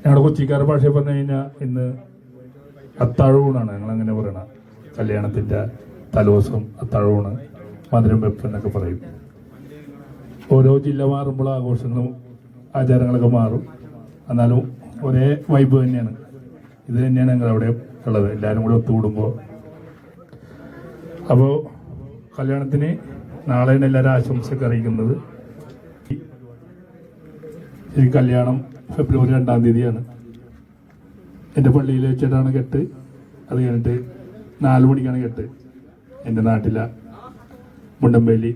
ഞങ്ങളുടെ കൊച്ചിക്കാരുടെ ഭാഷ പറഞ്ഞു കഴിഞ്ഞാൽ ഇന്ന് അത്താഴൂണാണ്, ഞങ്ങളങ്ങനെ പറയണ. കല്യാണത്തിൻ്റെ തലേദിവസം അത്താഴൂണ്, മധുരം വെപ്പ് എന്നൊക്കെ പറയും. ഓരോ ജില്ല മാറുമ്പോൾ ആഘോഷങ്ങളും ആചാരങ്ങളൊക്കെ മാറും, എന്നാലും ഒരേ വൈബ് തന്നെയാണ്. ഇത് തന്നെയാണ് ഞങ്ങളവിടെ ഉള്ളത്, എല്ലാവരും കൂടെ ഒത്തുകൂടുമ്പോൾ. അപ്പോൾ കല്യാണത്തിന് നാളെയാണ് എല്ലാവരും ആശംസയൊക്കെ അറിയിക്കുന്നത്. ഈ കല്യാണം ഫെബ്രുവരി 2-ാം തീയതിയാണ്. എൻ്റെ പള്ളിയിൽ വെച്ചിട്ടാണ് കെട്ട്. അത് കഴിഞ്ഞിട്ട് 4 മണിക്കാണ് കെട്ട്. എൻ്റെ നാട്ടിലെ മുണ്ടമ്പേലി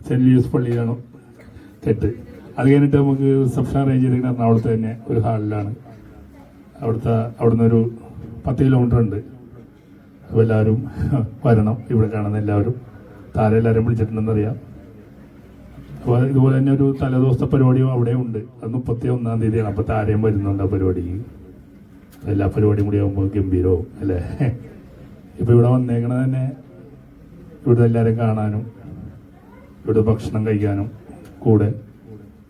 സെൻറ്റ് ലൂയിസ് പള്ളിയിലാണ് കെട്ട്. അത് കഴിഞ്ഞിട്ട് നമുക്ക് റിസപ്ഷൻ അറേഞ്ച് ചെയ്തിരിക്കുന്ന എറണാകുളത്ത് തന്നെ ഒരു ഹാളിലാണ്. അവിടുന്ന് ഒരു 10 കിലോമീറ്റർ ഉണ്ട്. അപ്പോൾ എല്ലാവരും വരണം, ഇവിടെ കാണുന്ന എല്ലാവരും. താരം എല്ലാവരും വിളിച്ചിട്ടുണ്ടെന്നറിയാം. അപ്പോൾ ഇതുപോലെ തന്നെ ഒരു തലേദിവസത്തെ പരിപാടിയും അവിടെ ഉണ്ട്. അത് 31-ാം തീയതിയാണ്. അപ്പോൾ താരം വരുന്നുണ്ട് ആ പരിപാടിക്ക്. എല്ലാ പരിപാടിയും കൂടി ആകുമ്പോൾ ഗംഭീരവും അല്ലേ. ഇപ്പോൾ ഇവിടെ വന്നേക്കണത് തന്നെ ഇവിടെ എല്ലാവരും കാണാനും ഇവിടെ ഭക്ഷണം കഴിക്കാനും കൂടെ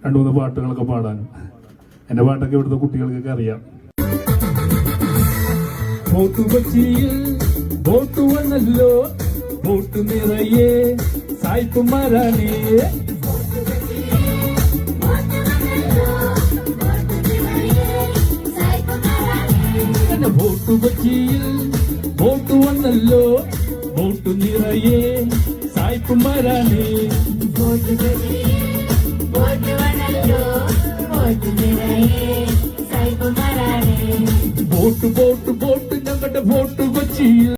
2-3 പാട്ടുകളൊക്കെ പാടാനും. എൻ്റെ പാട്ടൊക്കെ ഇവിടുത്തെ കുട്ടികൾക്കൊക്കെ അറിയാം. ബോട്ട് വന്നല്ലോ, ബോട്ട് നിറയെ സായിപ്പുമാരാണേ. ബോട്ട് കൊച്ചിയിൽ ബോട്ട് വന്നല്ലോ, ബോട്ട് നിറയെ സായിപ്പുമാരാണേ. ബോട്ട് ബോട്ട് ബോട്ട് ഞങ്ങളുടെ ബോട്ട് കൊച്ചിയിൽ.